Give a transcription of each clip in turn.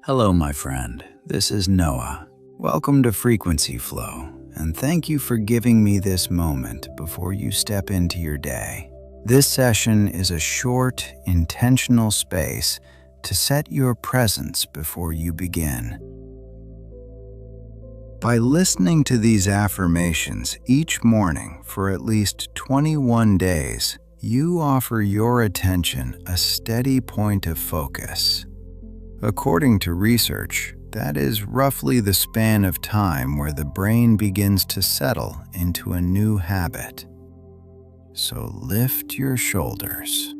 Hello, my friend. This is Noah. Welcome to Frequency Flow, and thank you for giving me this moment before you step into your day. This session is a short, intentional space to set your presence before you begin. By listening to these affirmations each morning for at least 21 days, you offer your attention a steady point of focus. According to research, that is roughly the span of time where the brain begins to settle into a new habit. So lift your shoulders.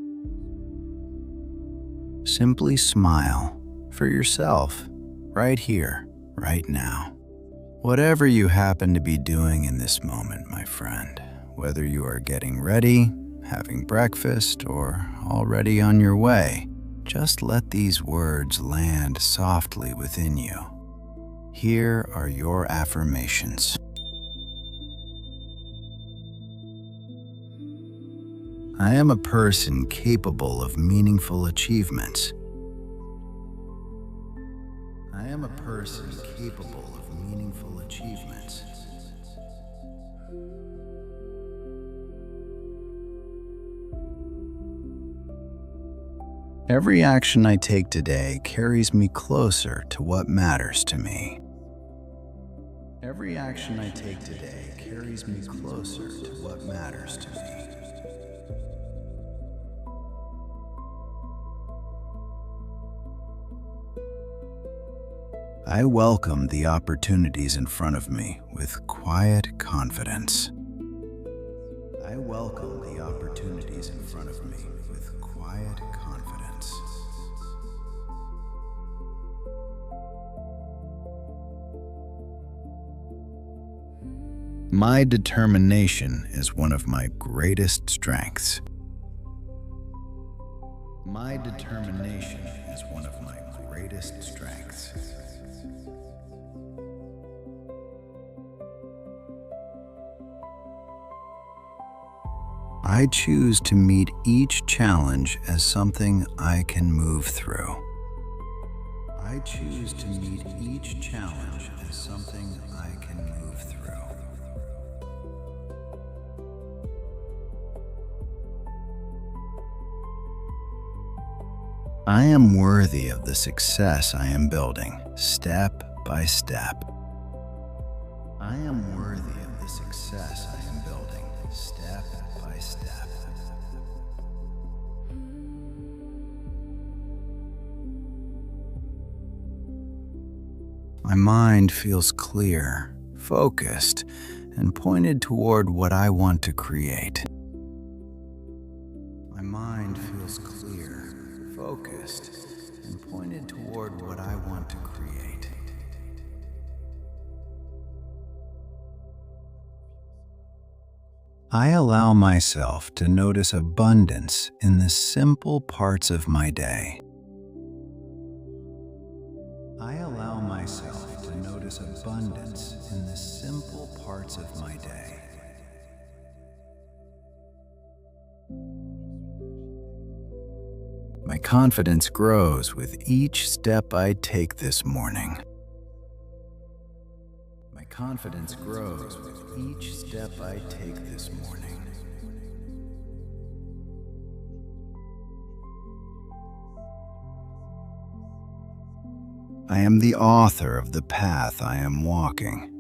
Simply smile for yourself, right here, right now. Whatever you happen to be doing in this moment, my friend, whether you are getting ready, having breakfast, or already on your way, just let these words land softly within you. Here are your affirmations. I am a person capable of meaningful achievements. I am a person capable of meaningful achievements. Every action I take today carries me closer to what matters to me. Every action I take today carries me closer to what matters to me. I welcome the opportunities in front of me with quiet confidence. I welcome the opportunities in front of me with quiet confidence. My determination is one of my greatest strengths. My determination is one of my greatest strengths. I choose to meet each challenge as something I can move through. I choose to meet each challenge as something I can move through. I am worthy of the success I am building, step by step. I am worthy of the success I am building, step by step. My mind feels clear, focused, and pointed toward what I want to create. My mind feels clear, focused, and pointed toward what I want to create. I allow myself to notice abundance in the simple parts of my day. I allow myself to notice abundance in the simple parts of my day. My confidence grows with each step I take this morning. My confidence grows with each step I take this morning. I am the author of the path I am walking.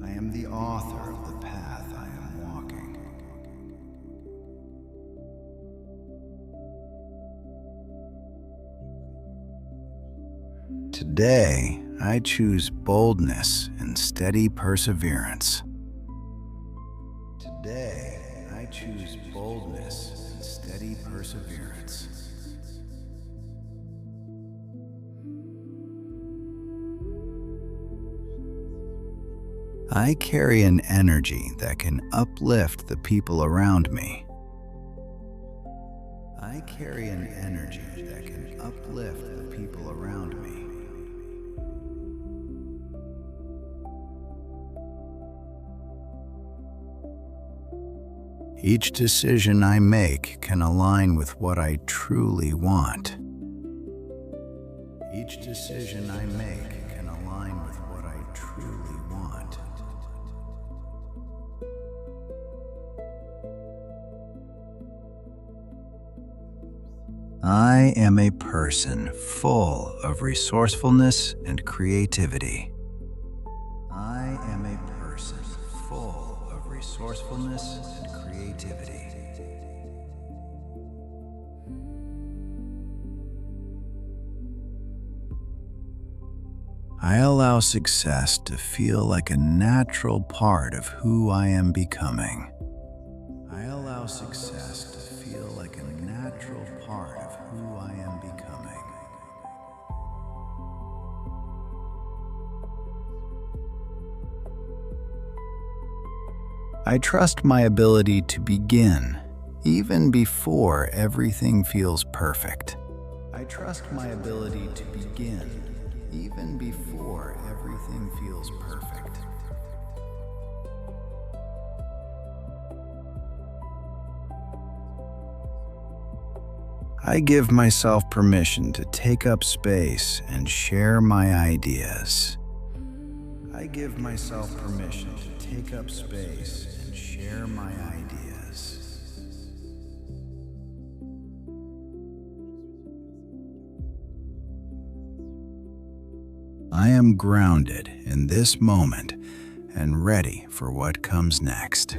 I am the author of the path I am walking. Today, I choose boldness and steady perseverance. Today, I choose boldness and steady perseverance. I carry an energy that can uplift the people around me. I carry an energy that can uplift the people around me. Each decision I make can align with what I truly want. Each decision I make can align with what I truly want. I am a person full of resourcefulness and creativity. I am a person full of resourcefulness and creativity. I allow success to feel like a natural part of who I am becoming. I allow success to feel like a natural part of who I am becoming. I trust my ability to begin even before everything feels perfect. I trust my ability to begin even before everything feels perfect. I give myself permission to take up space and share my ideas. I give myself permission to take up space and share my ideas. I am grounded in this moment and ready for what comes next.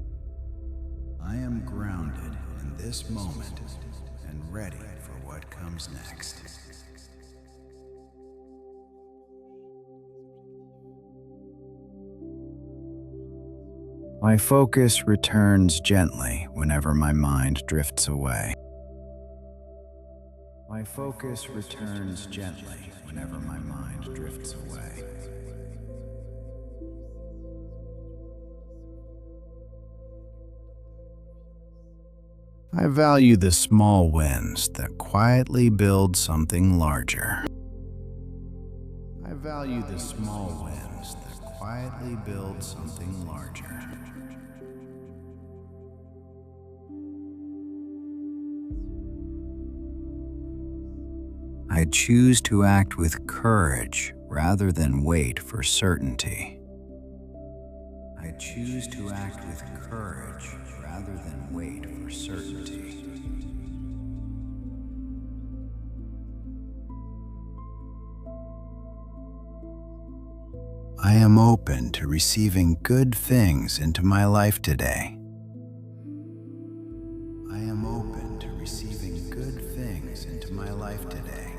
I am grounded in this moment and ready for what comes next. My focus returns gently whenever my mind drifts away. My focus returns gently whenever my mind drifts away. I value the small wins that quietly build something larger. I value the small wins that quietly build something larger. I choose to act with courage rather than wait for certainty. I choose to act with courage rather than wait for certainty. I am open to receiving good things into my life today. I am open to receiving good things into my life today.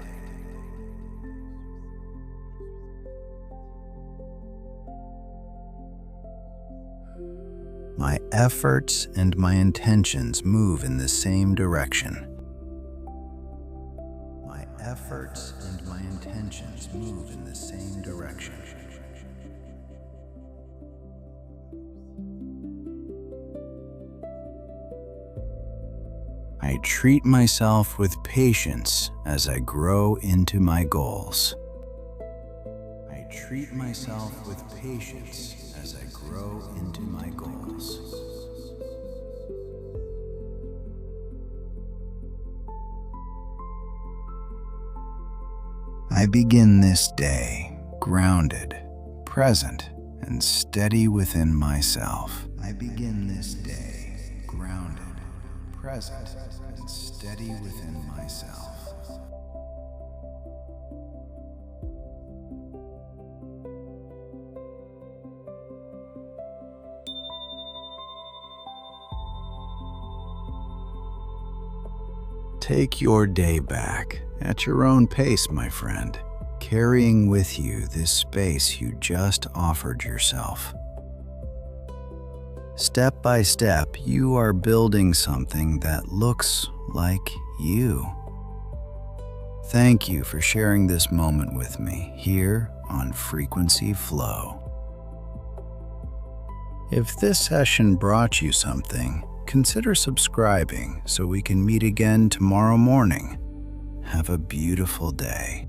My efforts and my intentions move in the same direction. My efforts and my intentions move in the same direction. I treat myself with patience as I grow into my goals. I treat myself with patience as I grow into my goals. I begin this day grounded, present, and steady within myself. I begin this day grounded, present, and steady within myself. Take your day back at your own pace, my friend, carrying with you this space you just offered yourself. Step by step, you are building something that looks like you. Thank you for sharing this moment with me here on Frequency Flow. If this session brought you something, consider subscribing so we can meet again tomorrow morning. Have a beautiful day.